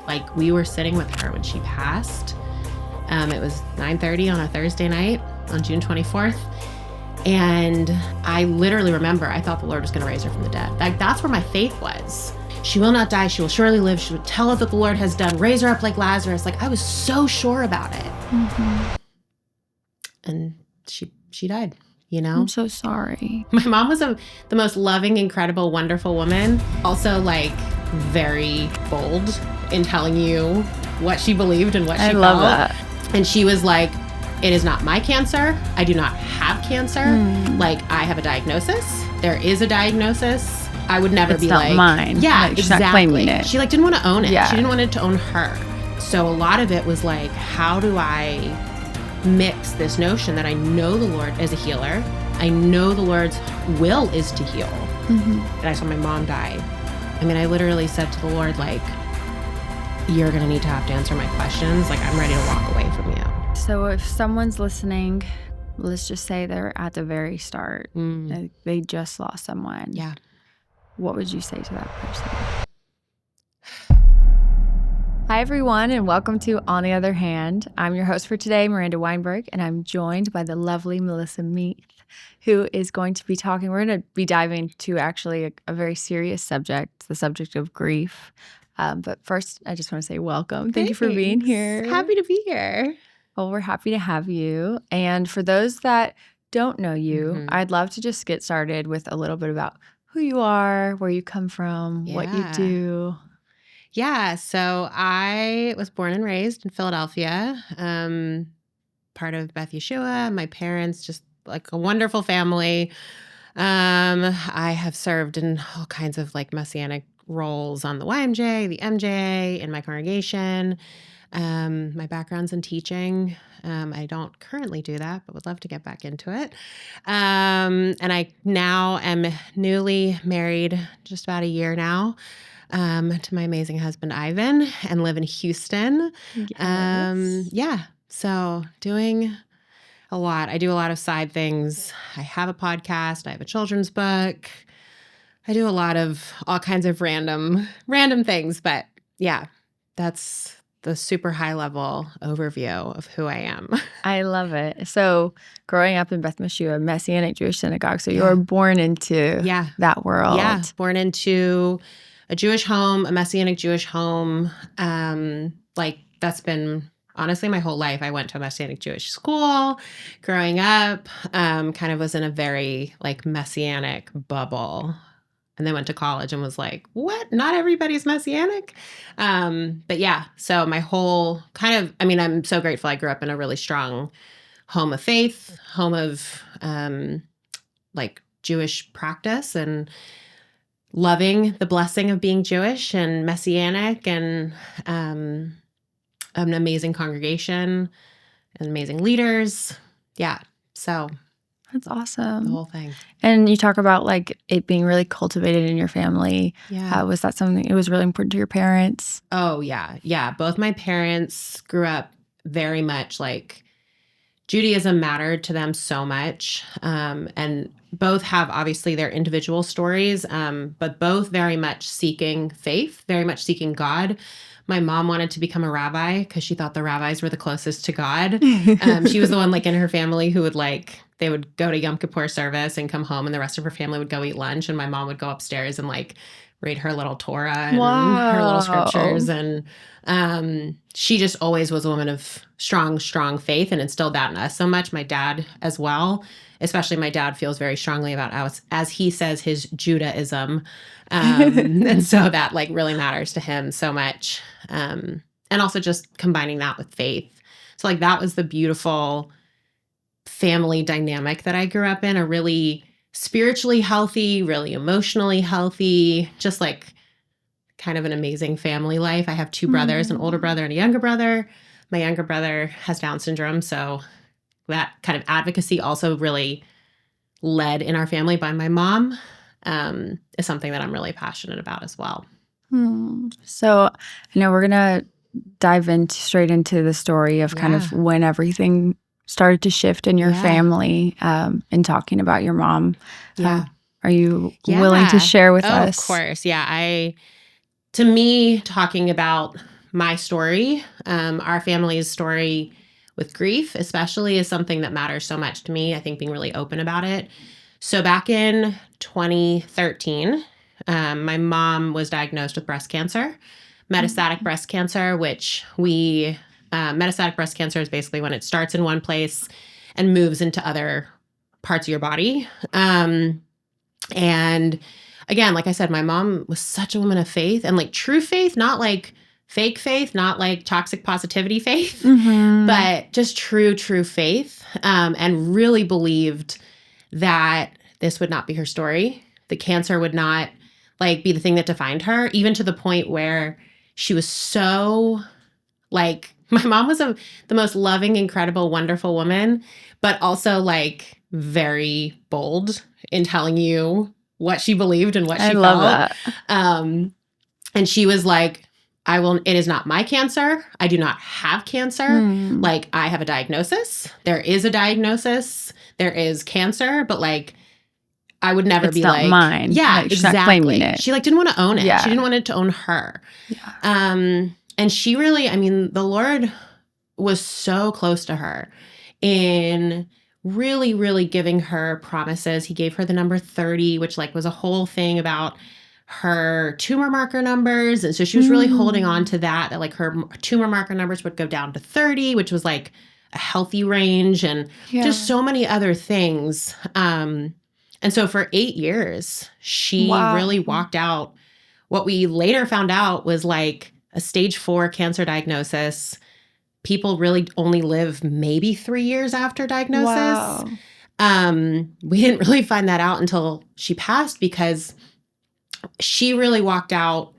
Like, we were sitting with her when she passed. It was 9:30 on a Thursday night on June 24th. And I literally remember, I thought the Lord was going to raise her from the dead. Like, that's where my faith was. She will not die. She will surely live. She would tell us that the Lord has done. Raise her up like Lazarus. Like, I was so sure about it. Mm-hmm. And she died, you know? I'm so sorry. My mom was the most loving, incredible, wonderful woman. Also, like, very bold in telling you what she believed and what she felt. I love that. And she was like, it is not my cancer. I do not have cancer. Like, I have a diagnosis. There is a diagnosis. I would never be like, it's not mine. Yeah, like, she's exactly. not claiming it. She like didn't want to own it. Yeah. She didn't want it to own her. So a lot of it was like, how do I mix this notion that I know the Lord is a healer. I know the Lord's will is to heal. Mm-hmm. And I saw my mom die. I mean, I literally said to the Lord, like, you're going to need to have to answer my questions. Like, I'm ready to walk away from you. So if someone's listening, let's just say they're at the very start. They just lost someone. Yeah. What would you say to that person? Hi, everyone, and welcome to On the Other Hand. I'm your host for today, Miranda Weinberg, and I'm joined by the lovely Melissa Mieth, who is going to be talking. We're going to be diving to actually a very serious subject, the subject of grief. But first, I just want to say welcome. Thank you for being here. Happy to be here. Well, we're happy to have you. And for those that don't know you, I'd love to just get started with a little bit about who you are, where you come from, what you do. Yeah, so I was born and raised in Philadelphia, part of Beth Yeshua. My parents, just like a wonderful family. I have served in all kinds of like messianic roles on the YMJAA, the MJAA, in my congregation. My background's in teaching. I don't currently do that, but would love to get back into it. And I now am newly married, just about a year now, to my amazing husband, Ivan, and live in Houston. Yes. So doing a lot. I do a lot of side things. I have a podcast. I have a children's book. I do a lot of all kinds of random things. But yeah, that's the super high level overview of who I am. I love it. So growing up in Beth Yeshua, Messianic Jewish synagogue, so you were born into that world. Yeah, born into a Jewish home, a Messianic Jewish home. Like, that's been honestly my whole life. I went to a Messianic Jewish school growing up, kind of was in a very like Messianic bubble. And then went to college and was like, what? Not everybody's Messianic? But yeah, so my whole I'm so grateful I grew up in a really strong home of faith, home of like Jewish practice and loving the blessing of being Jewish and Messianic and an amazing congregation and amazing leaders. Yeah, so that's awesome. the whole thing. And you talk about like it being really cultivated in your family. Yeah. Was that something that was really important to your parents? Oh, yeah. Yeah. Both my parents grew up very much like Judaism mattered to them so much. And both have obviously their individual stories, but both very much seeking faith, very much seeking God. My mom wanted to become a rabbi because she thought the rabbis were the closest to God. She was the one like in her family who would like, they would go to Yom Kippur service and come home and the rest of her family would go eat lunch. And my mom would go upstairs and like read her little Torah and her little scriptures. And she just always was a woman of strong faith and instilled that in us so much. My dad as well, especially my dad feels very strongly about, as he says, his Judaism. And so that like really matters to him so much. And also just combining that with faith. So like that was the beautiful family dynamic that I grew up in, a really spiritually healthy, really emotionally healthy, just like kind of an amazing family life. I have two brothers, an older brother and a younger brother. My younger brother has Down syndrome. So that kind of advocacy also really led in our family by my mom is something that I'm really passionate about as well. So I know we're going to dive straight into the story of kind of when everything started to shift in your family and talking about your mom. Are you willing to share with us? Of course. Yeah. To me, talking about my story, our family's story with grief, especially, is something that matters so much to me. I think being really open about it. So back in 2013, my mom was diagnosed with breast cancer, metastatic breast cancer, which metastatic breast cancer is basically when it starts in one place and moves into other parts of your body. And again, like I said, my mom was such a woman of faith, and like true faith, not like fake faith, not like toxic positivity faith, but just true faith, and really believed that this would not be her story. The cancer would not like be the thing that defined her, even to the point where she was so like, my mom was the most loving, incredible, wonderful woman, but also like very bold in telling you what she believed and what she felt. I love that. And she was like, it is not my cancer. I do not have cancer. Like, I have a diagnosis. There is a diagnosis. There is cancer, but like, I would never be like, mine. Yeah, like, exactly. She like didn't want to own it. Yeah. She didn't want it to own her. Yeah. And she really, I mean, the Lord was so close to her in really, really giving her promises. He gave her the number 30, which like was a whole thing about her tumor marker numbers. And so she was really holding on to that like her tumor marker numbers would go down to 30, which was like a healthy range, and just so many other things. And so for 8 years, she really walked out. What we later found out was like a stage 4 cancer diagnosis. People really only live maybe 3 years after diagnosis. We didn't really find that out until she passed, because she really walked out.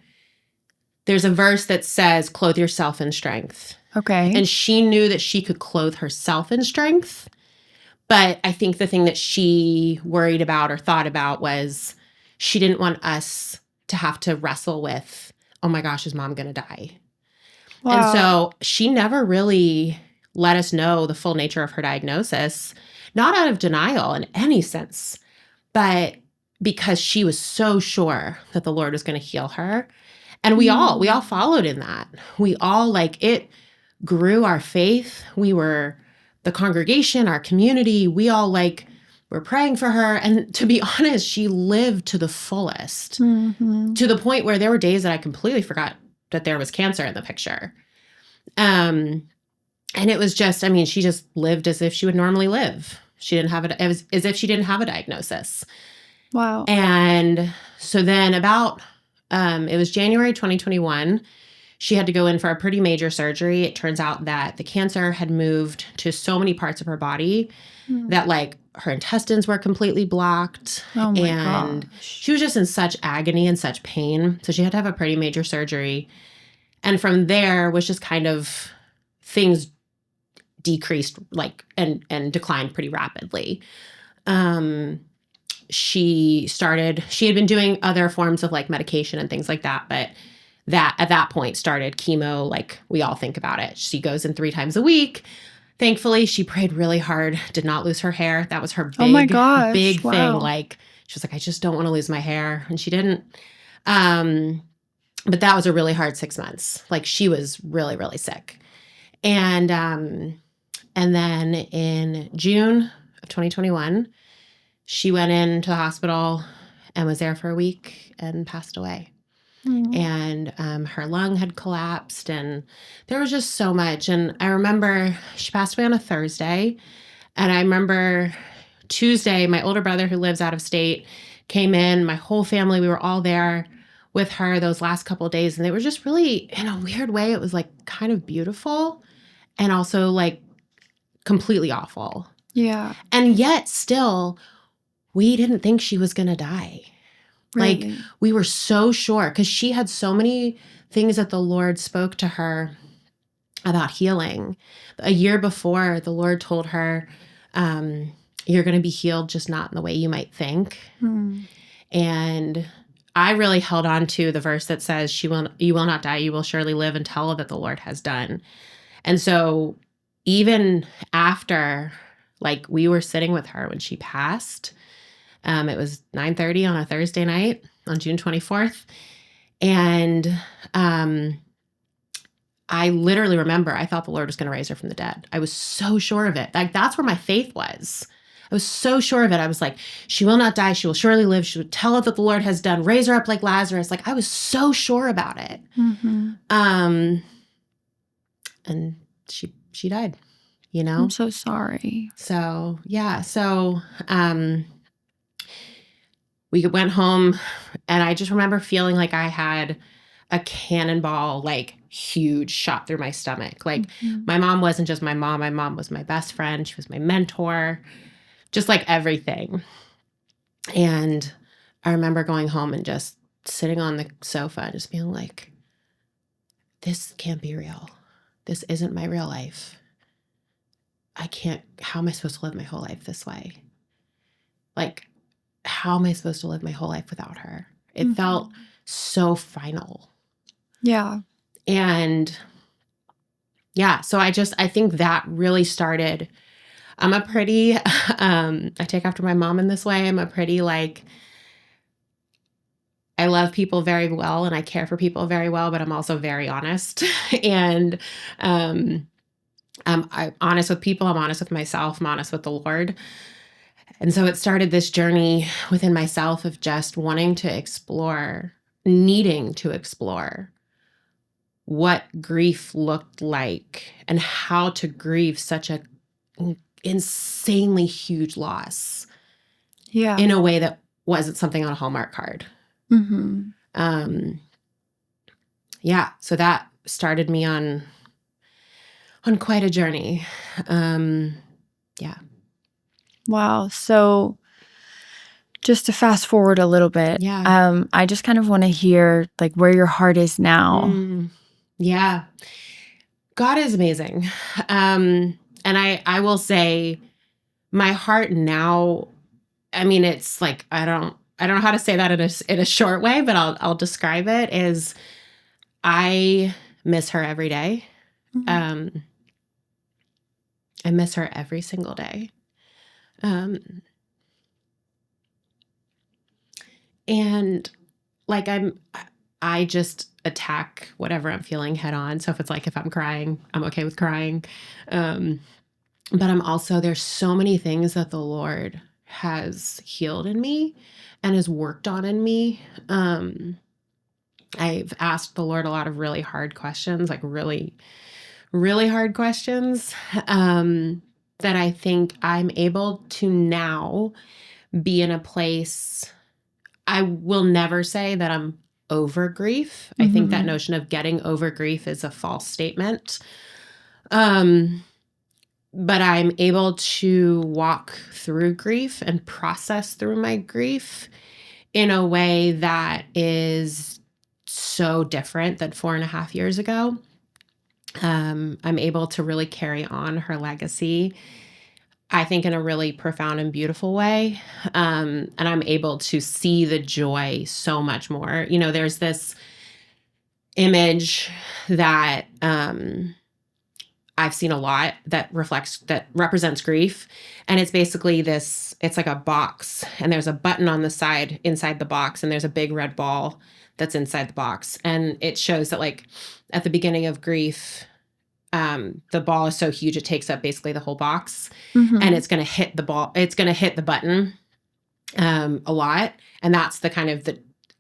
There's a verse that says, clothe yourself in strength. Okay. And she knew that she could clothe herself in strength. But I think the thing that she worried about or thought about was she didn't want us to have to wrestle with, oh my gosh, is mom going to die? Wow. And so she never really let us know the full nature of her diagnosis, not out of denial in any sense, but because she was so sure that the Lord was going to heal her. And we all followed in that. We all, like, it grew our faith. We were the congregation, our community, we all like were praying for her. And to be honest, she lived to the fullest, to the point where there were days that I completely forgot that there was cancer in the picture. And it was just, I mean, she just lived as if she would normally live. She didn't have it was as if she didn't have a diagnosis. Wow. And so then it was January 2021, she had to go in for a pretty major surgery. It turns out that the cancer had moved to so many parts of her body that like her intestines were completely blocked. Oh my gosh. She was just in such agony and such pain. So she had to have a pretty major surgery. And from there was just kind of things decreased like and declined pretty rapidly. She had been doing other forms of like medication and things like that, but that at that point started chemo like we all think about it. She goes in 3 times a week. Thankfully, she prayed really hard, did not lose her hair. That was her big thing. Like, she was like, I just don't want to lose my hair. And she didn't. But that was a really hard 6 months. Like, she was really, really sick. And then in June of 2021, she went into the hospital and was there for a week and passed away. And her lung had collapsed, and there was just so much. And I remember she passed away on a Thursday. And I remember Tuesday, my older brother who lives out of state came in, my whole family, we were all there with her those last couple of days. And they were just really, in a weird way, it was like kind of beautiful and also like completely awful. Yeah. And yet still, we didn't think she was going to die. Really? Like, we were so sure because she had so many things that the Lord spoke to her about healing. A year before, the Lord told her, you're going to be healed, just not in the way you might think. And I really held on to the verse that says, you will not die, you will surely live and tell that the Lord has done. And so even after, like, we were sitting with her when she passed, it was 9:30 on a Thursday night on June 24th. And I literally remember I thought the Lord was going to raise her from the dead. I was so sure of it. Like, that's where my faith was. I was so sure of it. I was like, she will not die. She will surely live. She would tell it that the Lord has done. Raise her up like Lazarus. Like, I was so sure about it. Mm-hmm. And she died, you know? I'm so sorry. So, yeah. So, we went home, and I just remember feeling like I had a cannonball, like, huge shot through my stomach. Like, my mom wasn't just my mom. My mom was my best friend. She was my mentor, just like everything. And I remember going home and just sitting on the sofa and just being like, this can't be real. This isn't my real life. How am I supposed to live my whole life this way? Like, how am I supposed to live my whole life without her? It felt so final. Yeah. And yeah, so I think that really started. I'm a pretty, I take after my mom in this way. I'm a pretty, like, I love people very well and I care for people very well, but I'm also very honest. And I'm honest with people. I'm honest with myself. I'm honest with the Lord. And so it started this journey within myself of just wanting to explore, needing to explore what grief looked like and how to grieve such a insanely huge loss. Yeah. In a way that wasn't something on a Hallmark card. Yeah. So that started me on quite a journey. Yeah. Wow. So just to fast forward a little bit, I just kind of want to hear like where your heart is now. Yeah. God is amazing. And I will say my heart now, I mean, it's like, I don't know how to say that in a short way, but I'll describe it as I miss her every day. I miss her every single day. And like I just attack whatever I'm feeling head on. So if I'm crying, I'm okay with crying. But I'm also, there's so many things that the Lord has healed in me and has worked on in me. I've asked the Lord a lot of really hard questions, like really, really hard questions, that I think I'm able to now be in a place. I will never say that I'm over grief. I think that notion of getting over grief is a false statement. But I'm able to walk through grief and process through my grief in a way that is so different than 4.5 years ago. I'm able to really carry on her legacy, I think, in a really profound and beautiful way. And I'm able to see the joy so much more. You know, there's this image that I've seen a lot that represents grief. And it's basically it's like a box, and there's a button on the side inside the box, and there's a big red ball that's inside the box. And it shows that, like, at the beginning of grief, the ball is so huge it takes up basically the whole box, and it's going to hit the ball. It's going to hit the button a lot, and that's the kind of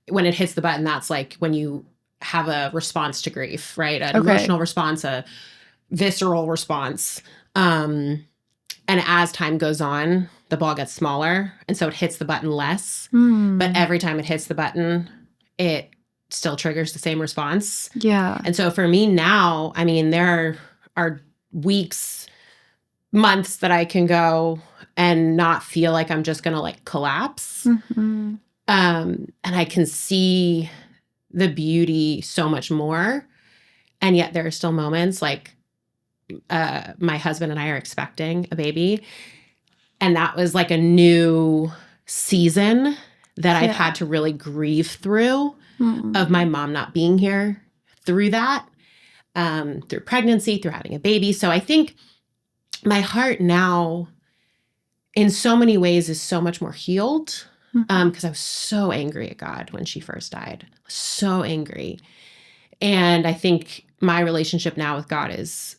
when it hits the button, that's like when you have a response to grief, right? An emotional response, a visceral response. And as time goes on, the ball gets smaller, and so it hits the button less. But every time it hits the button, it still triggers the same response. Yeah. And so for me now, I mean, there are weeks, months that I can go and not feel like I'm just going to, like, collapse. And I can see the beauty so much more. And yet there are still moments, like, my husband and I are expecting a baby. And that was like a new season that I've had to really grieve through, of my mom not being here through that, through pregnancy, through having a baby. So I think my heart now, in so many ways, is so much more healed, because I was so angry at God when she first died. So angry. And I think my relationship now with God is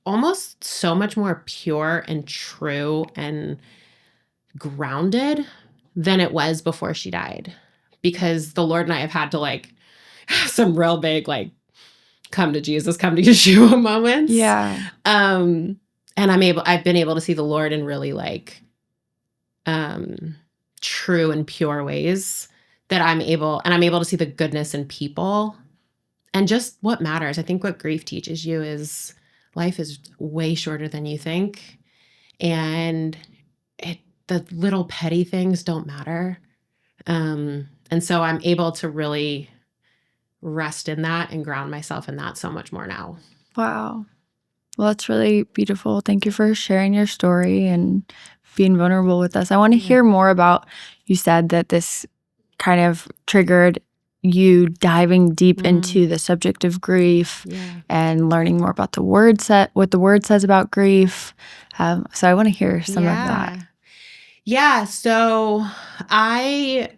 almost so much more pure and true and grounded than it was before she died. Because the Lord and I have had to like have some real big like come to Jesus, come to Yeshua moments. Yeah. And I've been able to see the Lord in really like true and pure ways that I'm able to see the goodness in people and just what matters. I think what grief teaches you is life is way shorter than you think. And the little petty things don't matter. And so I'm able to really rest in that and ground myself in that so much more now. Wow. Well, that's really beautiful. Thank you for sharing your story and being vulnerable with us. I want to hear more about, you said that this kind of triggered you diving deep into the subject of grief and learning more about what the word says about grief. So I want to hear some of that. Yeah. So I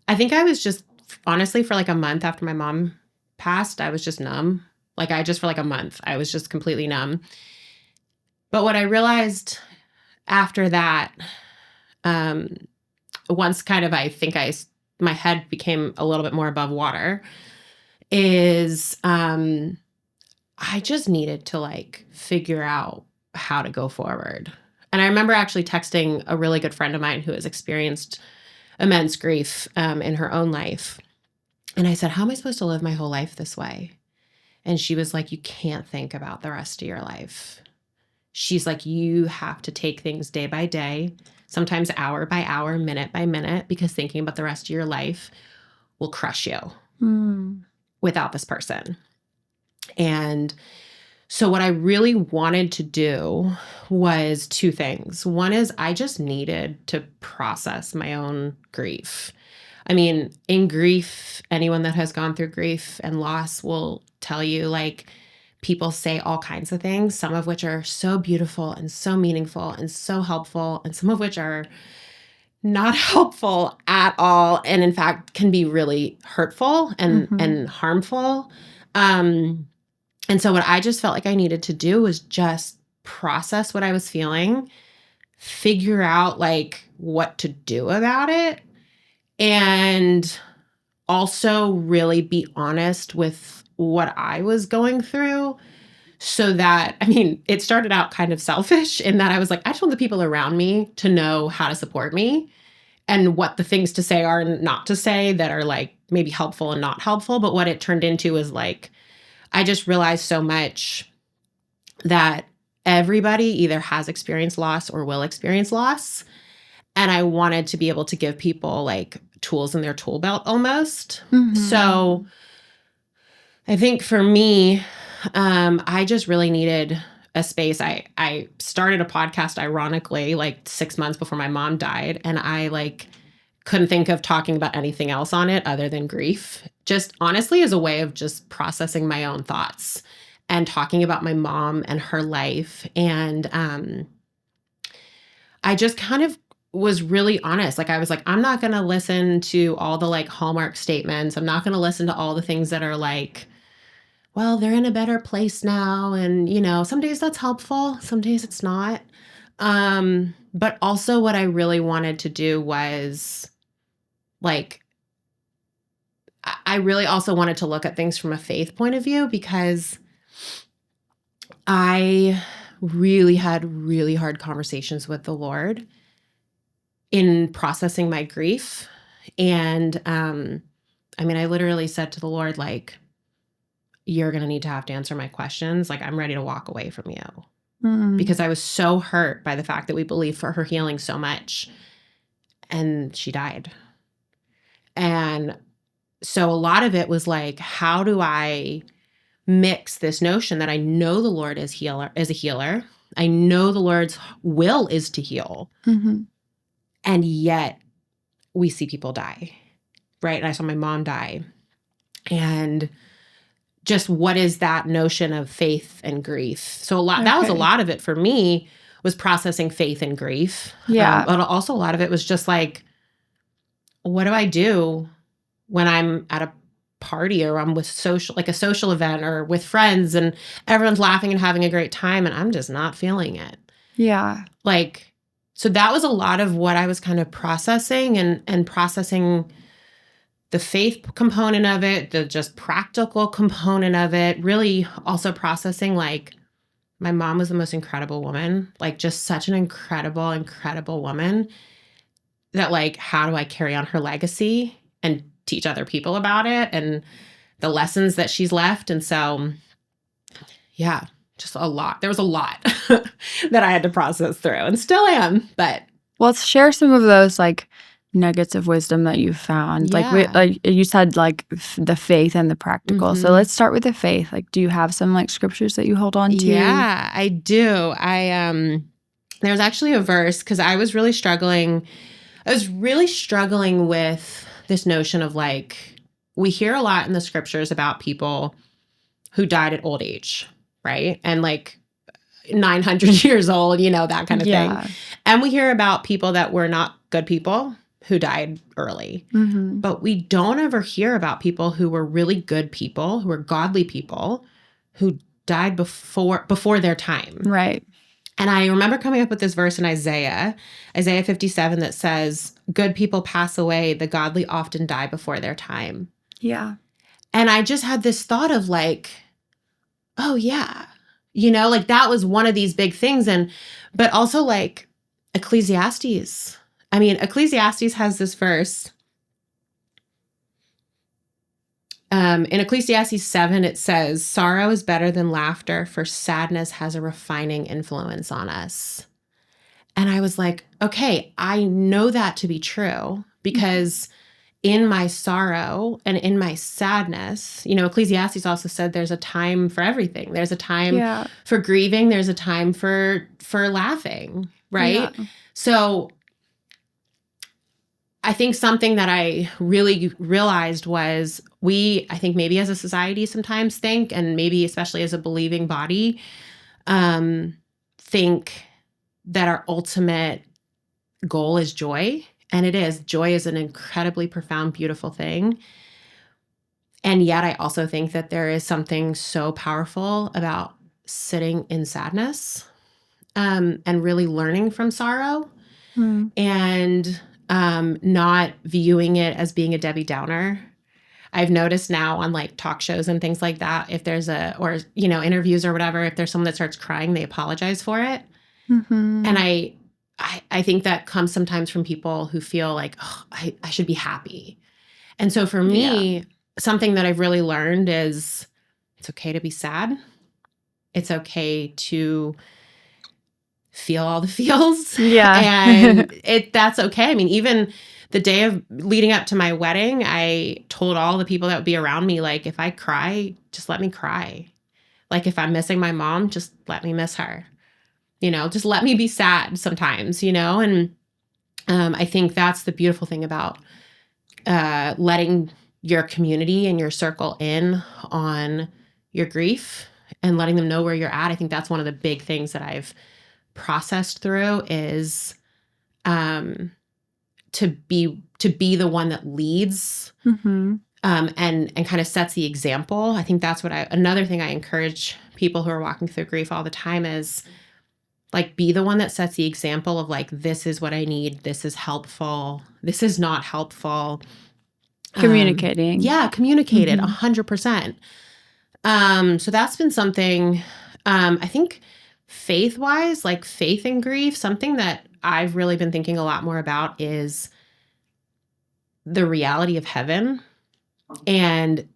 think I was just honestly for like a month after my mom passed, I was just numb. Like for like a month, I was just completely numb. But what I realized after that, once kind of my head became a little bit more above water, is I just needed to like figure out how to go forward. And I remember actually texting a really good friend of mine who has experienced immense grief in her own life. And I said, how am I supposed to live my whole life this way? And she was like, you can't think about the rest of your life. She's like, you have to take things day by day, sometimes hour by hour, minute by minute, because thinking about the rest of your life will crush you without this person. And so what I really wanted to do was two things. One is I just needed to process my own grief. I mean, in grief, anyone that has gone through grief and loss will tell you, like, people say all kinds of things, some of which are so beautiful and so meaningful and so helpful, and some of which are not helpful at all, and in fact can be really hurtful and harmful. And so what I just felt like I needed to do was just process what I was feeling, figure out like what to do about it, and also really be honest with what I was going through. So that, I mean, it started out kind of selfish in that I was like, I just want the people around me to know how to support me and what the things to say are and not to say that are like maybe helpful and not helpful. But what it turned into was like, I just realized so much that everybody either has experienced loss or will experience loss. And I wanted to be able to give people like tools in their tool belt almost. So I think for me, I just really needed a space. I started a podcast, ironically, like 6 months before my mom died. And I like couldn't think of talking about anything else on it other than grief. Just honestly as a way of just processing my own thoughts and talking about my mom and her life. And I just kind of was really honest. Like I was like, I'm not going to listen to all the like Hallmark statements. I'm not going to listen to all the things that are like, well, they're in a better place now. And, you know, some days that's helpful. Some days it's not. But also what I really wanted to do was like, I really also wanted to look at things from a faith point of view, because I really had really hard conversations with the Lord in processing my grief. And, I mean, I literally said to the Lord, like, you're going to need to have to answer my questions. Like, I'm ready to walk away from you, because I was so hurt by the fact that we believed for her healing so much, and she died. And so a lot of it was like, how do I mix this notion that I know the Lord is a healer. I know the Lord's will is to heal. And yet we see people die, right? And I saw my mom die. And just what is that notion of faith and grief? So that was a lot of it for me, was processing faith and grief. Yeah. But also a lot of it was just like, what do I do when I'm at a party or I'm with like a social event or with friends and everyone's laughing and having a great time and I'm just not feeling it. Yeah. Like, so that was a lot of what I was kind of processing and processing the faith component of it, the just practical component of it, really also processing like my mom was the most incredible woman, like just such an incredible, incredible woman that like, how do I carry on her legacy and teach other people about it and the lessons that she's left? And so, yeah, just a lot. There was a lot that I had to process through and still am, but. Let's share some of those like nuggets of wisdom that you found. Yeah. Like you said, like the faith and the practical. So Mhm. let's start with the faith. Like, do you have some like scriptures that you hold on to? Yeah, I do. There's actually a verse because I was really struggling. I was really struggling with this notion of like, we hear a lot in the scriptures about people who died at old age, right? And like 900 years old, you know, that kind of thing. And we hear about people that were not good people who died early. Mm-hmm. But we don't ever hear about people who were really good people, who were godly people, who died before their time. Right. And I remember coming up with this verse in Isaiah 57, that says, good people pass away, the godly often die before their time. Yeah. And I just had this thought of like, oh yeah, you know, like that was one of these big things. But also like Ecclesiastes. I mean, Ecclesiastes has this verse. In Ecclesiastes 7, it says, sorrow is better than laughter, for sadness has a refining influence on us. And I was like, okay, I know that to be true because in my sorrow and in my sadness, you know, Ecclesiastes also said there's a time for everything. There's a time for grieving. There's a time for laughing, right? Yeah. So I think something that I really realized was I think maybe as a society sometimes think, and maybe especially as a believing body, think that our ultimate goal is joy. And it is. Joy is an incredibly profound, beautiful thing. And yet I also think that there is something so powerful about sitting in sadness and really learning from sorrow and not viewing it as being a Debbie Downer. I've noticed now on like talk shows and things like that, if there's or, you know, interviews or whatever, if there's someone that starts crying, they apologize for it. Mm-hmm. And I think that comes sometimes from people who feel like, oh, I should be happy. And so for me, something that I've really learned is it's okay to be sad. It's okay to feel all the feels. Yeah. And that's okay. I mean, even the day of leading up to my wedding, I told all the people that would be around me, like, if I cry, just let me cry. Like, if I'm missing my mom, just let me miss her. You know, just let me be sad sometimes, you know? And I think that's the beautiful thing about letting your community and your circle in on your grief and letting them know where you're at. I think that's one of the big things that I've processed through is to be the one that leads and kind of sets the example. I think that's what another thing I encourage people who are walking through grief all the time is like, be the one that sets the example of like, this is what I need. This is helpful. This is not helpful. Communicating. Communicate it 100%. So that's been something, I think faith-wise, like faith in grief, something that I've really been thinking a lot more about is the reality of heaven. And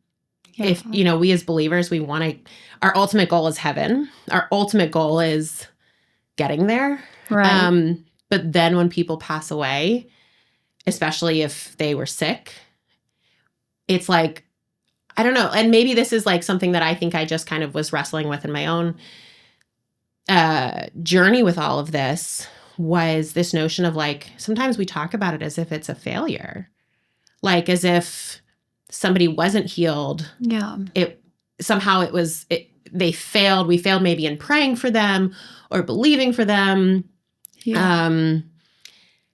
if, you know, we as believers, we want to, our ultimate goal is heaven. Our ultimate goal is getting there. Right. But then when people pass away, especially if they were sick, it's like, I don't know. And maybe this is like something that I think I just kind of was wrestling with in my own journey with all of this, was this notion of like, sometimes we talk about it as if it's a failure, like as if somebody wasn't healed. Yeah. They failed. We failed maybe in praying for them or believing for them. Yeah.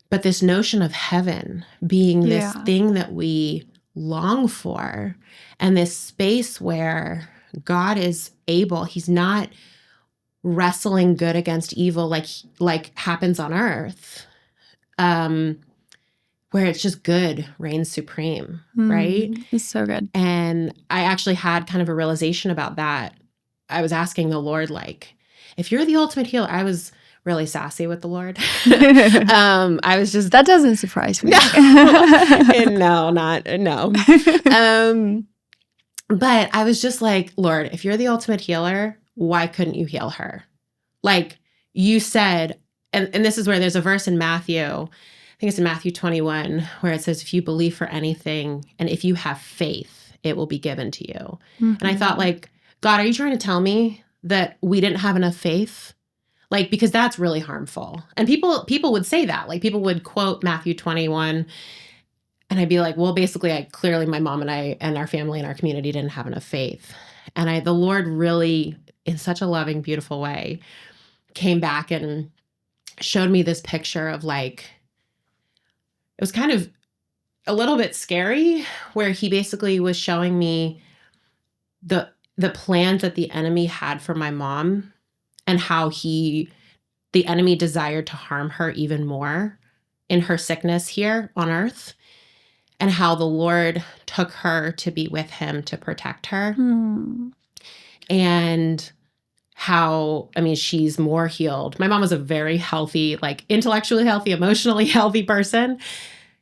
But this notion of heaven being this thing that we long for and this space where God is able, he's not wrestling good against evil like happens on earth, where it's just good reigns supreme, right? It's so good. And I actually had kind of a realization about that. I was asking the Lord, like, if you're the ultimate healer, I was really sassy with the Lord. I was just, That doesn't surprise me. no. But I was just like, Lord, if you're the ultimate healer, why couldn't you heal her? Like you said, and this is where there's a verse in Matthew, I think it's in Matthew 21, where it says, if you believe for anything and if you have faith, it will be given to you. And I thought, like, God, are you trying to tell me that we didn't have enough faith? Like, because that's really harmful. And people would say that, like people would quote Matthew 21, and I'd be like, well, basically, clearly my mom and I and our family and our community didn't have enough faith. And the Lord really, in such a loving, beautiful way, came back and showed me this picture of, like, it was kind of a little bit scary, where he basically was showing me the plans that the enemy had for my mom, and how the enemy desired to harm her even more in her sickness here on earth, and how the Lord took her to be with him to protect her. And how, I mean, she's more healed. My mom was a very healthy, like intellectually healthy, emotionally healthy person.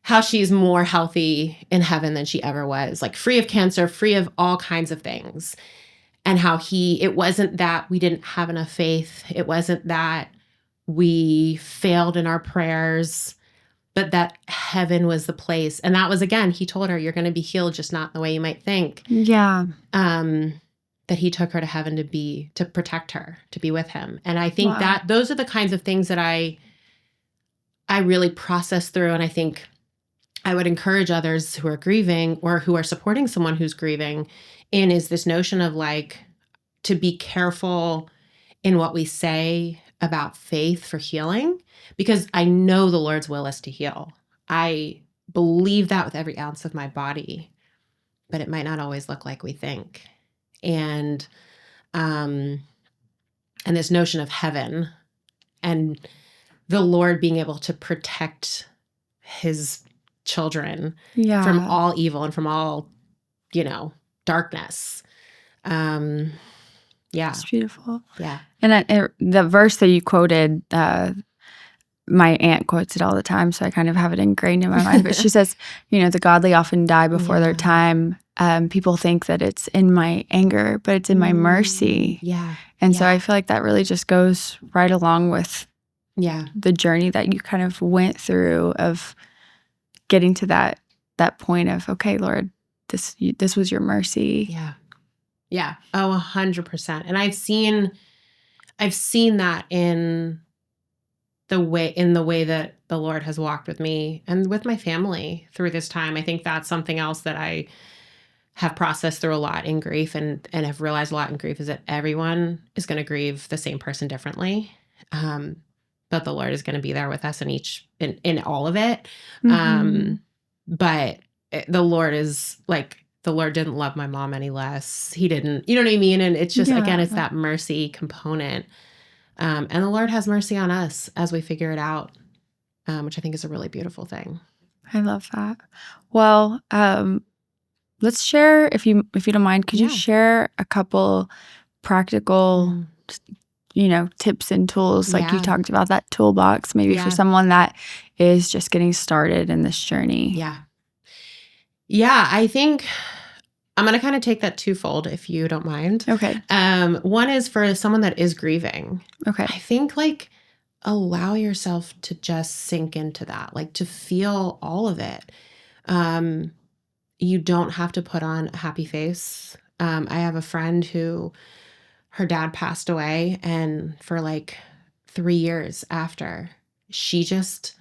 How she's more healthy in heaven than she ever was, like free of cancer, free of all kinds of things. And how it wasn't that we didn't have enough faith. It wasn't that we failed in our prayers, but that heaven was the place. And that was, again, he told her, you're going to be healed, just not the way you might think. Yeah. That he took her to heaven to protect her, to be with him. And I think that those are the kinds of things that I really process through. And I think I would encourage others who are grieving or who are supporting someone who's grieving is this notion of, like, to be careful in what we say about faith for healing, because I know the Lord's will is to heal. I believe that with every ounce of my body, but it might not always look like we think. And this notion of heaven and the Lord being able to protect his children from all evil and from all, darkness. Yeah. It's beautiful. Yeah. And the verse that you quoted, my aunt quotes it all the time, so I kind of have it ingrained in my mind. But she says, the godly often die before their time. People think that it's in my anger, but it's in my mercy. Yeah. And so I feel like that really just goes right along with the journey that you kind of went through of getting to that point of, okay, Lord, this was your mercy. Yeah. Yeah. Oh, 100%. And I've seen that in the way that the Lord has walked with me and with my family through this time. I think that's something else that I have processed through a lot in grief and have realized a lot in grief, is that everyone is going to grieve the same person differently. But the Lord is going to be there with us in all of it. But the Lord is like, the Lord didn't love my mom any less. He didn't, you know what I mean? And it's just, again, it's that mercy component. And the Lord has mercy on us as we figure it out, which I think is a really beautiful thing. I love that. Well, let's share, if you don't mind, could you share a couple practical, tips and tools, like you talked about, that toolbox, maybe for someone that is just getting started in this journey? Yeah, I think I'm going to kind of take that twofold, if you don't mind. Okay. One is for someone that is grieving. Okay. I think, like, allow yourself to just sink into that, like, to feel all of it. You don't have to put on a happy face. I have a friend who, her dad passed away, and for like 3 years after, she just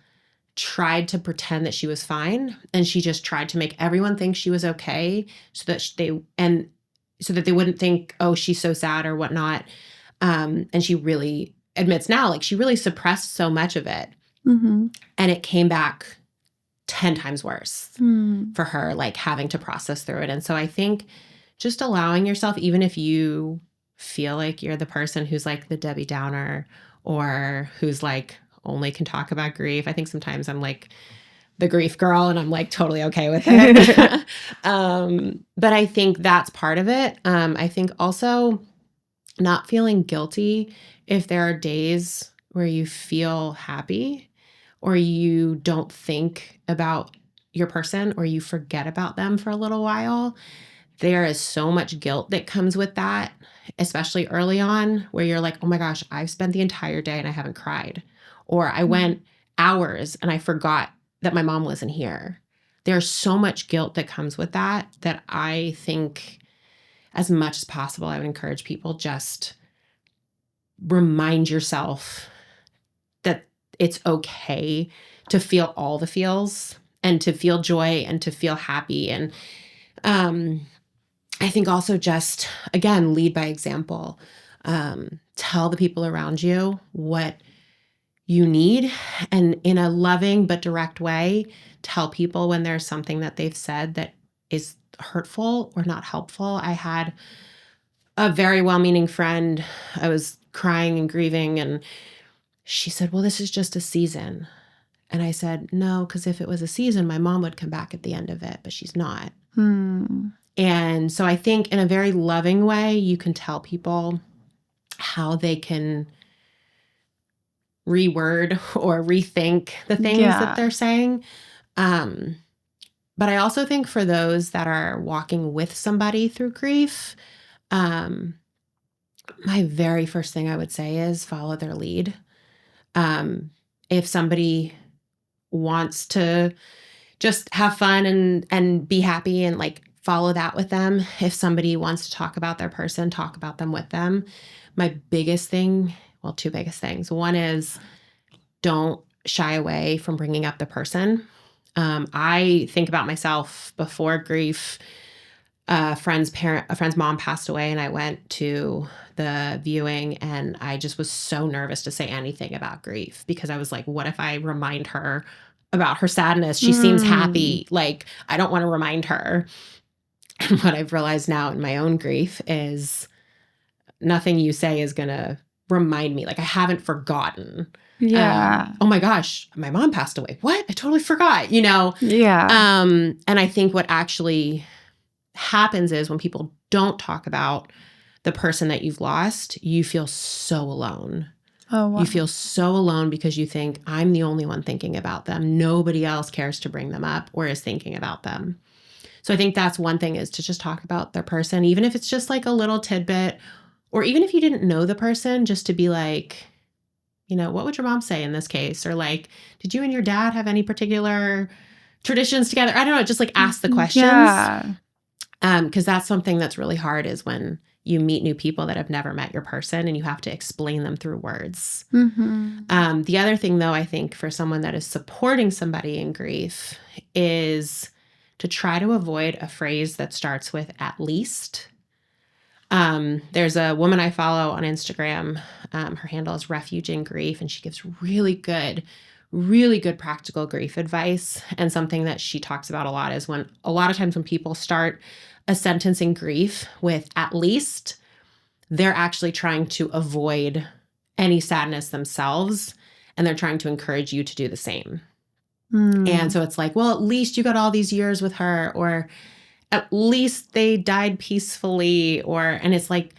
tried to pretend that she was fine, and she just tried to make everyone think she was okay, so that they wouldn't think, oh, she's so sad or whatnot. And she really admits now, like, she really suppressed so much of it, and it came back 10 times worse for her, like having to process through it. And so I think just allowing yourself, even if you feel like you're the person who's like the Debbie Downer or who's like only can talk about grief. I think sometimes I'm like the grief girl and I'm like totally okay with it. But I think that's part of it. I think also not feeling guilty if there are days where you feel happy or you don't think about your person or you forget about them for a little while. There is so much guilt that comes with that, especially early on, where you're like, oh my gosh, I've spent the entire day and I haven't cried. Or I went hours and I forgot that my mom wasn't here. There's so much guilt that comes with that I think as much as possible, I would encourage people just remind yourself that it's okay to feel all the feels and to feel joy and to feel happy. And I think also just, again, lead by example. Tell the people around you what you need, and in a loving but direct way, tell people when there's something that they've said that is hurtful or not helpful. I had a very well-meaning friend. I was crying and grieving, and she said, well, this is just a season. And I said, no, because if it was a season, my mom would come back at the end of it, but she's not. And so I think in a very loving way, you can tell people how they can reword or rethink the things that they're saying. But I also think for those that are walking with somebody through grief, my very first thing I would say is follow their lead. If somebody wants to just have fun and be happy and like follow that with them. If somebody wants to talk about their person, talk about them with them. My biggest thing, well, two biggest things. One is don't shy away from bringing up the person. I think about myself before grief. A friend's mom passed away, and I went to the viewing, and I just was so nervous to say anything about grief because I was like, what if I remind her about her sadness? She seems happy. Like, I don't want to remind her. And what I've realized now in my own grief is nothing you say is going to remind me. Like, I haven't forgotten. Yeah. Oh my gosh, my mom passed away. What? I totally forgot, Yeah. And I think what actually happens is when people don't talk about the person that you've lost, you feel so alone. Oh, wow. You feel so alone because you think, I'm the only one thinking about them. Nobody else cares to bring them up or is thinking about them. So I think that's one thing, is to just talk about their person, even if it's just like a little tidbit, or even if you didn't know the person, just to be like, what would your mom say in this case? Or like, did you and your dad have any particular traditions together? I don't know, just like ask the questions. Yeah. Because that's something that's really hard, is when you meet new people that have never met your person and you have to explain them through words. The other thing, though, I think for someone that is supporting somebody in grief is to try to avoid a phrase that starts with "at least." There's a woman I follow on Instagram. Her handle is Refuge in Grief, and she gives really good practical grief advice. And something that she talks about a lot is when a lot of times when people start a sentence in grief with "at least," they're actually trying to avoid any sadness themselves, and they're trying to encourage you to do the same. And so it's like, well, at least you got all these years with her, or at least they died peacefully, and it's like,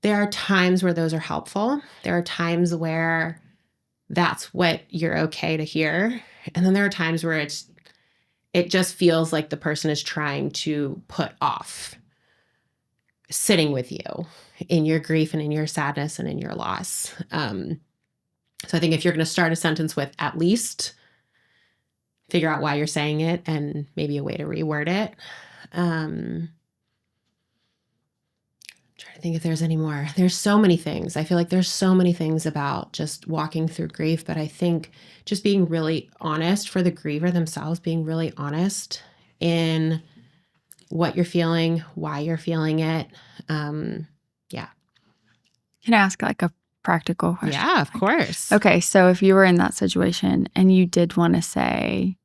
there are times where those are helpful. There are times where that's what you're okay to hear. And then there are times where it just feels like the person is trying to put off sitting with you in your grief and in your sadness and in your loss. So I think if you're going to start a sentence with "at least," figure out why you're saying it and maybe a way to reword it. Trying to think if there's any more. There's so many things. I feel like there's so many things about just walking through grief, but I think just being really honest for the griever themselves, being really honest in what you're feeling, why you're feeling it. Yeah. Can I ask like a practical question? Yeah, of course. Okay, so if you were in that situation and you did want to say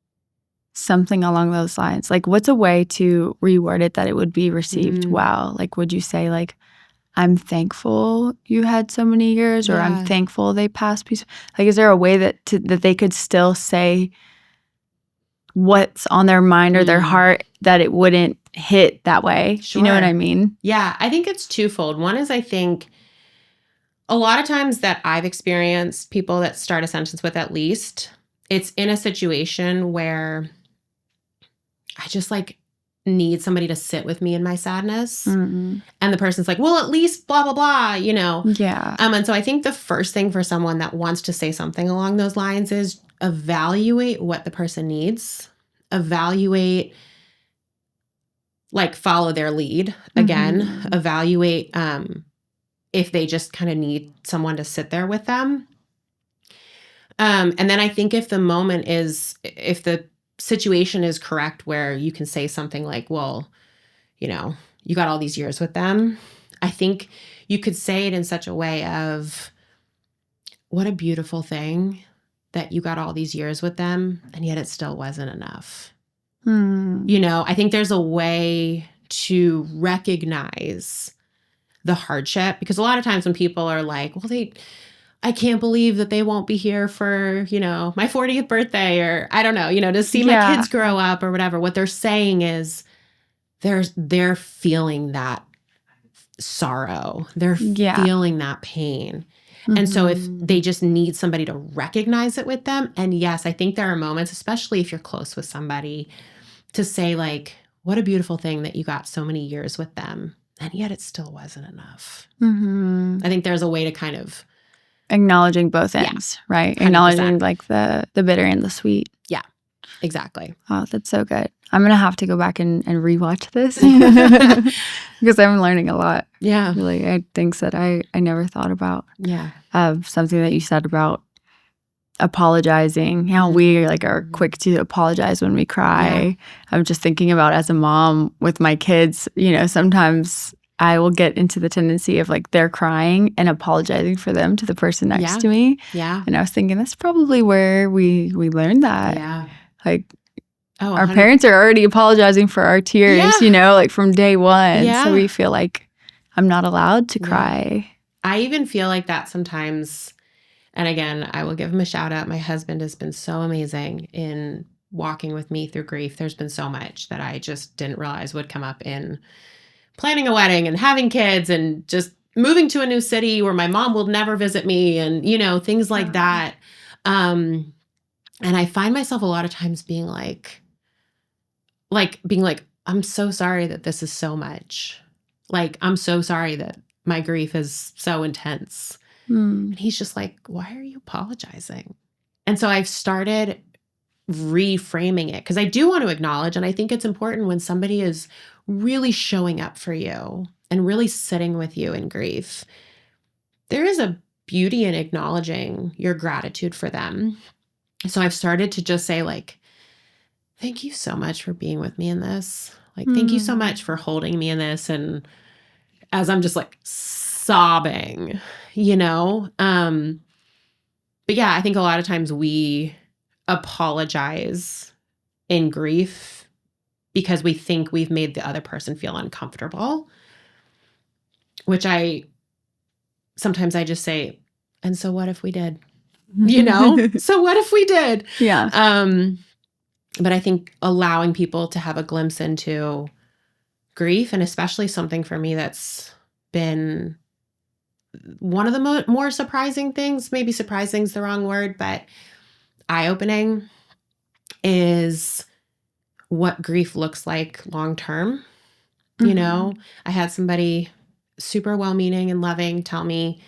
something along those lines. Like, what's a way to reword it that it would be received well? Like, would you say, like, I'm thankful you had so many years, or I'm thankful they passed peace? Like, is there a way that they could still say what's on their mind or their heart that it wouldn't hit that way? Sure. You know what I mean? Yeah, I think it's twofold. One is, I think a lot of times that I've experienced people that start a sentence with at least, it's in a situation where I just like need somebody to sit with me in my sadness. Mm-hmm. And the person's like, well, at least blah, blah, blah, you know? Yeah. And so I think the first thing for someone that wants to say something along those lines is evaluate what the person needs. Evaluate, like, follow their lead again. Evaluate if they just kind of need someone to sit there with them. And then I think if the situation is correct where you can say something like, well, you know, you got all these years with them, I think you could say it in such a way of, what a beautiful thing that you got all these years with them, and yet it still wasn't enough. You know, I think there's a way to recognize the hardship, because a lot of times when people are like, well, I can't believe that they won't be here for, you know, my 40th birthday, or I don't know, you know, to see my kids grow up or whatever. What they're saying is they're feeling that sorrow. They're feeling that pain. And so if they just need somebody to recognize it with them, and yes, I think there are moments, especially if you're close with somebody, to say like, what a beautiful thing that you got so many years with them, and yet it still wasn't enough. I think there's a way to kind of acknowledging both ends, right? 100%. Acknowledging like the bitter and the sweet. Yeah, exactly. Oh, that's so good. I'm going to have to go back and rewatch this because I'm learning a lot. Yeah. Really, things that I never thought about. Yeah. Something that you said about apologizing, how we like are quick to apologize when we cry. Yeah. I'm just thinking about, as a mom with my kids, you know, sometimes I will get into the tendency of like they're crying and apologizing for them to the person next to me. Yeah. And I was thinking that's probably where we learned that. Yeah. Like our parents are already apologizing for our tears, you know, like from day one. Yeah. So we feel like I'm not allowed to cry. I even feel like that sometimes. And again, I will give him a shout out. My husband has been so amazing in walking with me through grief. There's been so much that I just didn't realize would come up in planning a wedding and having kids and just moving to a new city where my mom will never visit me, and, you know, things like that. And I find myself a lot of times being like, I'm so sorry that this is so much. Like, I'm so sorry that my grief is so intense. And he's just like, why are you apologizing? And so I've started reframing it, because I do want to acknowledge, and I think it's important when somebody is really showing up for you and really sitting with you in grief, there is a beauty in acknowledging your gratitude for them. So I've started to just say like, thank you so much for being with me in this. Like, thank you so much for holding me in this. And as I'm just like sobbing, you know? But yeah, I think a lot of times we apologize in grief because we think we've made the other person feel uncomfortable, which sometimes I just say, and so what if we did? You know? So what if we did? Yeah. But I think allowing people to have a glimpse into grief, and especially something for me that's been one of the more surprising things, maybe surprising is the wrong word, but eye-opening, is what grief looks like long-term. You know, I had somebody super well-meaning and loving tell me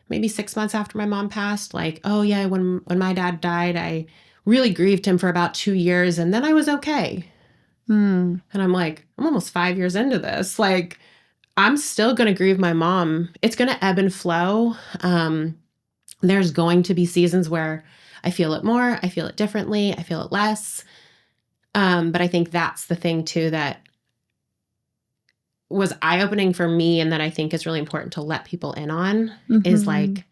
maybe 6 months after my mom passed, like, oh yeah, when my dad died, I really grieved him for about 2 years, and then I was okay. And I'm like, I'm almost 5 years into this. Like, I'm still going to grieve my mom. It's going to ebb and flow. There's going to be seasons where I feel it more, I feel it differently, I feel it less. But I think that's the thing too that was eye-opening for me, and that I think is really important to let people in on, is like,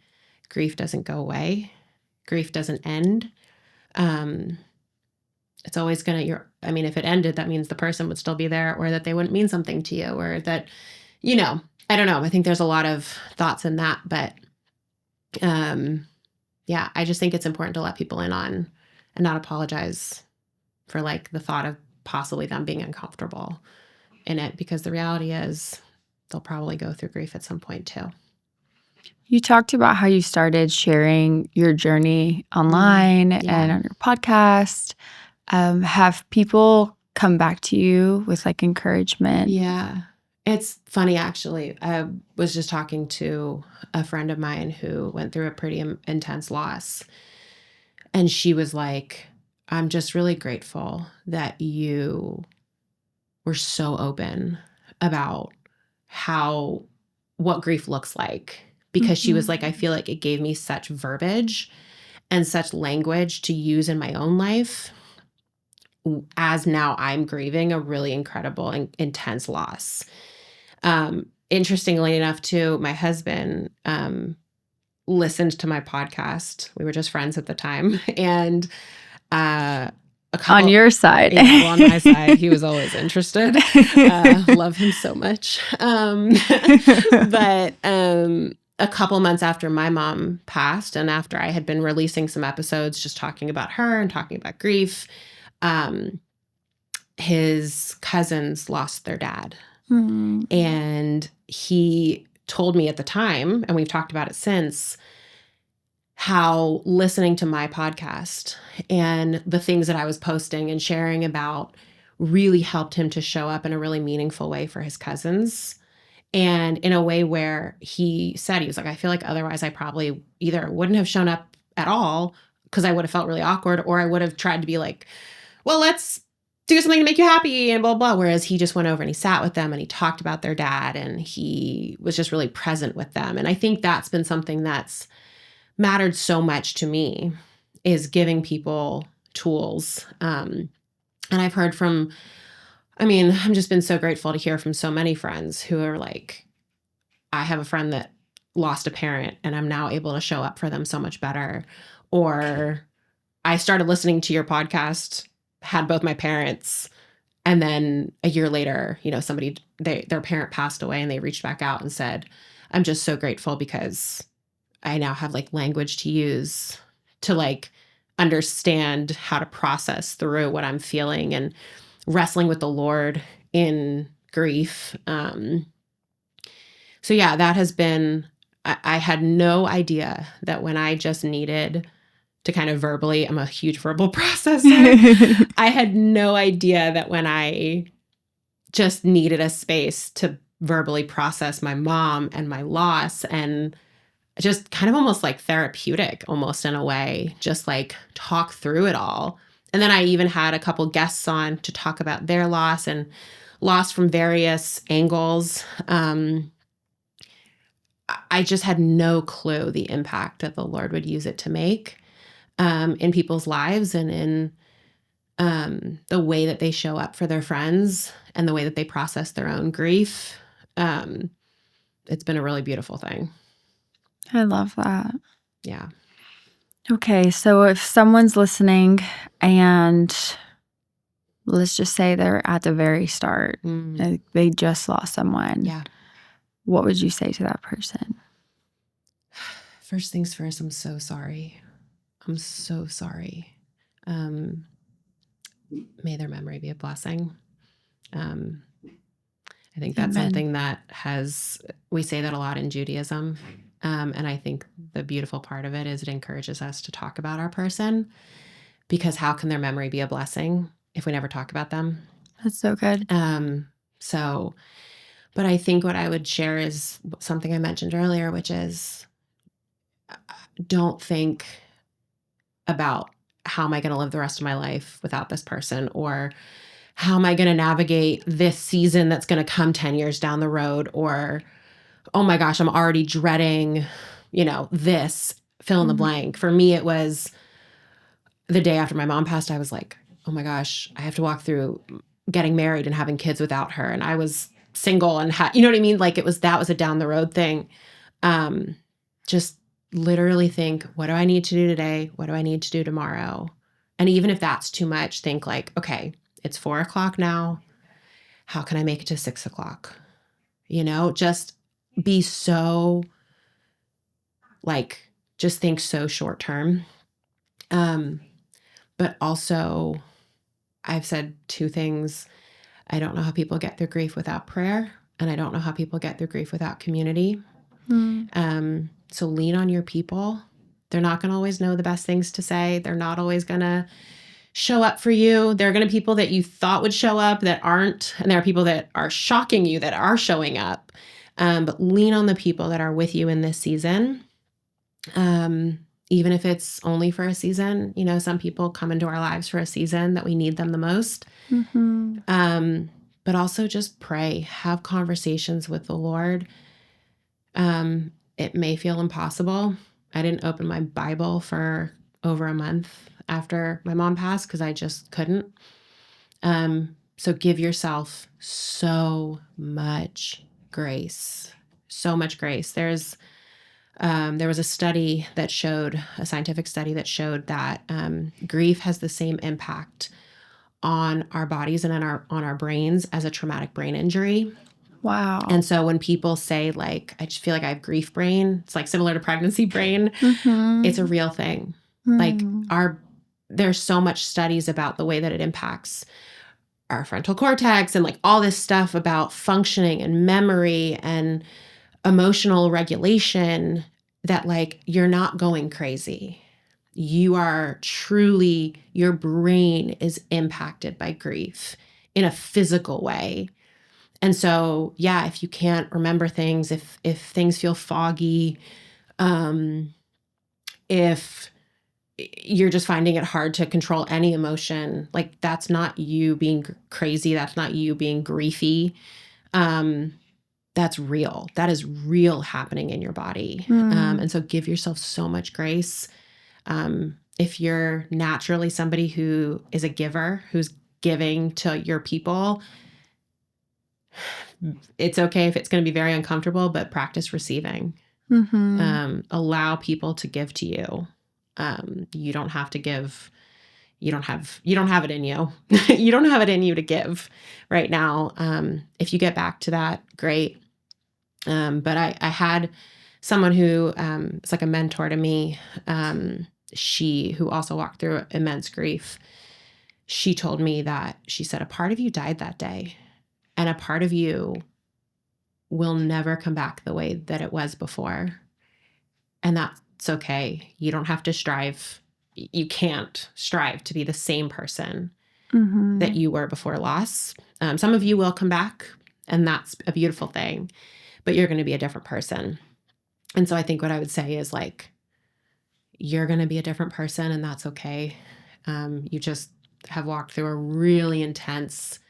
grief doesn't go away. Grief doesn't end. it's always going to, if it ended, that means the person would still be there, or that they wouldn't mean something to you, or that, I don't know. I think there's a lot of thoughts in that, but yeah, I just think it's important to let people in on and not apologize for like the thought of possibly them being uncomfortable in it, because the reality is they'll probably go through grief at some point too. You talked about how you started sharing your journey online and on your podcast. Have people come back to you with like encouragement? Yeah. It's funny, actually. I was just talking to a friend of mine who went through a pretty intense loss. And she was like, I'm just really grateful that you were so open about what grief looks like. Because she was like, I feel like it gave me such verbiage and such language to use in my own life, as now I'm grieving a really incredible and intense loss. Interestingly enough, too, my husband listened to my podcast. We were just friends at the time. And on your side. Yeah, well, on my side, he was always interested. Love him so much. But a couple months after my mom passed, and after I had been releasing some episodes just talking about her and talking about grief, his cousins lost their dad. And he told me at the time, and we've talked about it since, how listening to my podcast and the things that I was posting and sharing about really helped him to show up in a really meaningful way for his cousins. And in a way where he said, he was like, I feel like otherwise I probably either wouldn't have shown up at all because I would have felt really awkward, or I would have tried to be like, well, let's do something to make you happy and blah, blah. Whereas he just went over and he sat with them and he talked about their dad and he was just really present with them. And I think that's been something that's mattered so much to me, is giving people tools. And I've heard from, I've just been so grateful to hear from so many friends who are like, I have a friend that lost a parent and I'm now able to show up for them so much better. Or I started listening to your podcast, had both my parents, and then a year later, their parent passed away and they reached back out and said, I'm just so grateful because I now have like language to use to like understand how to process through what I'm feeling and wrestling with the Lord in grief. So yeah, that has been, I had no idea that when I just needed to kind of verbally, I'm a huge verbal processor. I had no idea that when I just needed a space to verbally process my mom and my loss, and just kind of almost like therapeutic, almost in a way, just like talk through it all. And then I even had a couple guests on to talk about their loss and loss from various angles. I just had no clue the impact that the Lord would use it to make in people's lives, and in the way that they show up for their friends and the way that they process their own grief. It's been a really beautiful thing. I love that. Yeah. Okay, so if someone's listening and let's just say they're at the very start, like they just lost someone. Yeah. What would you say to that person? First things first, I'm so sorry. I'm so sorry. May their memory be a blessing. I think that's something that we say that a lot in Judaism. And I think the beautiful part of it is it encourages us to talk about our person, because how can their memory be a blessing if we never talk about them? That's so good. But I think what I would share is something I mentioned earlier, which is don't think about how am I going to live the rest of my life without this person, or how am I going to navigate this season that's going to come 10 years down the road, or, oh my gosh, I'm already dreading, this fill in the blank. For me, it was the day after my mom passed, I was like, oh my gosh, I have to walk through getting married and having kids without her. And I was single and you know what I mean? Like that was a down the road thing. Just literally think, what do I need to do today? What do I need to do tomorrow And even if that's too much, think like, okay, it's 4:00 now. How can I make it to 6:00? Just be so like, just think so short term. But also, I've said two things. I don't know how people get through grief without prayer, and I don't know how people get through grief without community. So lean on your people. They're not going to always know the best things to say. They're not always going to show up for you. There are going to be people that you thought would show up that aren't, and there are people that are shocking you that are showing up. But lean on the people that are with you in this season. Even if it's only for a season, some people come into our lives for a season that we need them the most. But also just pray, have conversations with the Lord. It may feel impossible. I didn't open my Bible for over a month after my mom passed because I just couldn't. So give yourself so much grace, so much grace. There was a study that showed, a scientific study that showed that grief has the same impact on our bodies and on our brains as a traumatic brain injury. Wow. And so when people say like, I just feel like I have grief brain, it's like similar to pregnancy brain. It's a real thing. Like there's so much studies about the way that it impacts our frontal cortex and like all this stuff about functioning and memory and emotional regulation, that like you're not going crazy. You are truly, your brain is impacted by grief in a physical way. And so, yeah, if you can't remember things, if things feel foggy, if you're just finding it hard to control any emotion, like that's not you being crazy. That's not you being griefy. That's real. That is real happening in your body. And so give yourself so much grace. If you're naturally somebody who is a giver, who's giving to your people, it's okay if it's going to be very uncomfortable, but practice receiving. Allow people to give to you. You don't have to give. You don't have it in you. You don't have it in you to give right now. If you get back to that, great. But I had someone who is like a mentor to me. Who also walked through immense grief. She told me that, she said, a part of you died that day, and a part of you will never come back the way that it was before. And that's okay. You don't have to strive. You can't strive to be the same person that you were before loss. Some of you will come back, and that's a beautiful thing, but you're going to be a different person. And so I think what I would say is like, you're going to be a different person, and that's okay. You just have walked through a really intense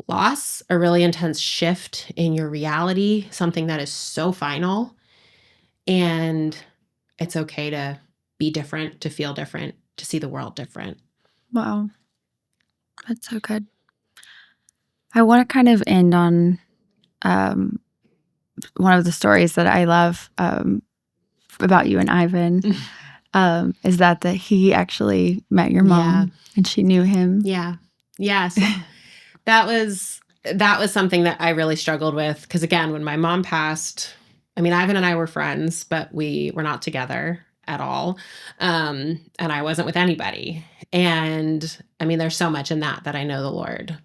loss, a really intense shift in your reality, something that is so final. And it's okay to be different, to feel different, to see the world different. Wow. That's so good. I want to kind of end on one of the stories that I love about you and Ivan. Is that he actually met your mom and she knew him. Yeah. Yes. That was something that I really struggled with. Because again, when my mom passed, I mean, Ivan and I were friends, but we were not together at all. And I wasn't with anybody. And I mean, there's so much in that I know the Lord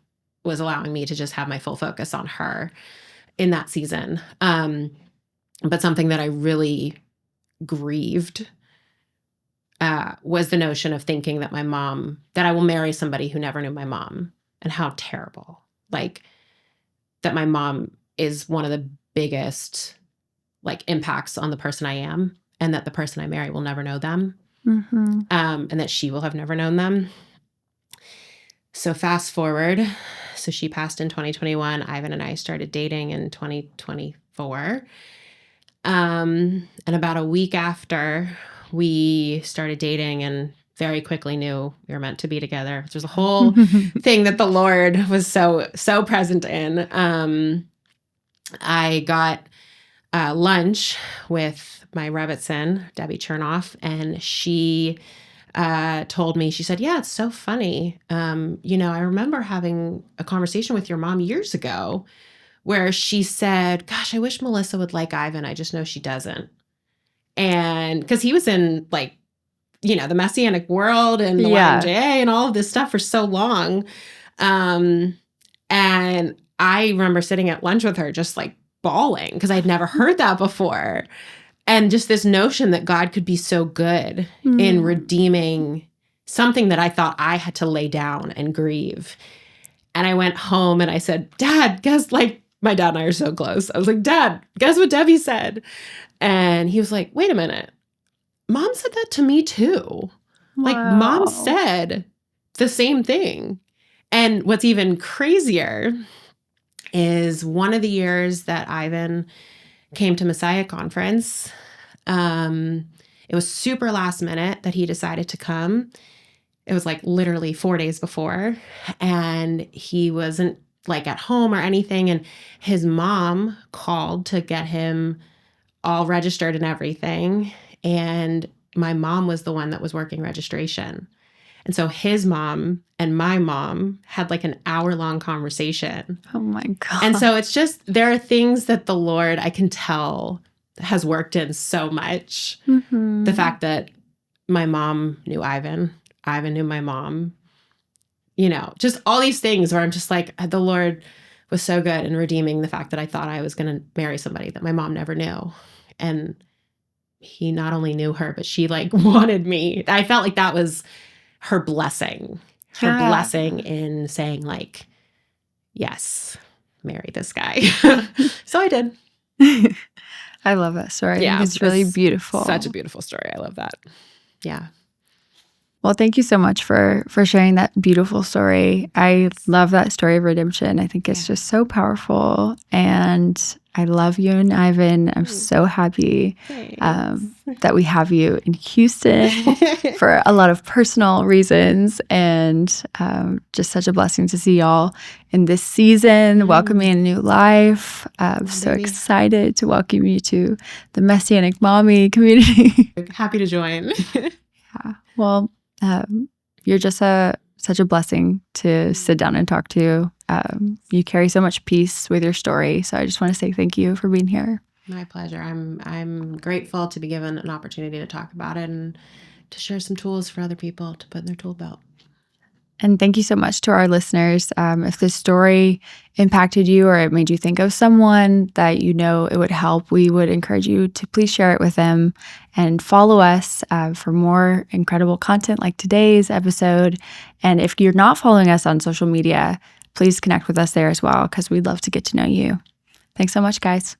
was allowing me to just have my full focus on her in that season. But something that I really grieved was the notion of thinking that that I will marry somebody who never knew my mom, and how terrible. Like, that my mom is one of the biggest like impacts on the person I am, and that the person I marry will never know them. And that she will have never known them. So fast forward. So she passed in 2021. Ivan and I started dating in 2024. And about a week after we started dating and very quickly knew we were meant to be together. There's a whole thing that the Lord was so present in. I got lunch with my Rebbitzin, Debbie Chernoff, and she told me, she said, yeah, it's so funny. I remember having a conversation with your mom years ago where she said, gosh, I wish Melissa would like Ivan. I just know she doesn't. And because he was in the Messianic world and the MJAA and all of this stuff for so long. And I remember sitting at lunch with her just like bawling because I'd never heard that before. And just this notion that God could be so good in redeeming something that I thought I had to lay down and grieve. And I went home and I said, Dad, guess, my dad and I are so close. I was like, Dad, guess what Debbie said? And he was like, wait a minute. Mom said that to me too. Wow. Mom said the same thing. And what's even crazier is one of the years that Ivan came to Messiah Conference, it was super last minute that he decided to come. It was literally 4 days before, and he wasn't at home or anything. And his mom called to get him all registered and everything. And my mom was the one that was working registration. And so his mom and my mom had an hour-long conversation. Oh my God. And so it's just, there are things that the Lord, I can tell, has worked in so much. Mm-hmm. The fact that my mom knew Ivan knew my mom, just all these things where I'm just the Lord was so good in redeeming the fact that I thought I was going to marry somebody that my mom never knew. And he not only knew her, but she wanted me. I felt like that was her blessing in saying yes, marry this guy. So I did. I love that story. Yeah, it's really beautiful. Such a beautiful story. I love that. Yeah. Well, thank you so much for sharing that beautiful story. I love that story of redemption. I think it's just so powerful. And I love you and Ivan. I'm so happy that we have you in Houston for a lot of personal reasons, and just such a blessing to see y'all in this season, welcoming a new life. I'm so excited to welcome you to the Messianic Mommy community. Happy to join. Yeah. Well, you're just such a blessing to sit down and talk to. You carry so much peace with your story. So I just want to say thank you for being here. My pleasure. I'm grateful to be given an opportunity to talk about it and to share some tools for other people to put in their tool belt. And thank you so much to our listeners. If this story impacted you or it made you think of someone that it would help, we would encourage you to please share it with them and follow us for more incredible content like today's episode. And if you're not following us on social media, please connect with us there as well, because we'd love to get to know you. Thanks so much, guys.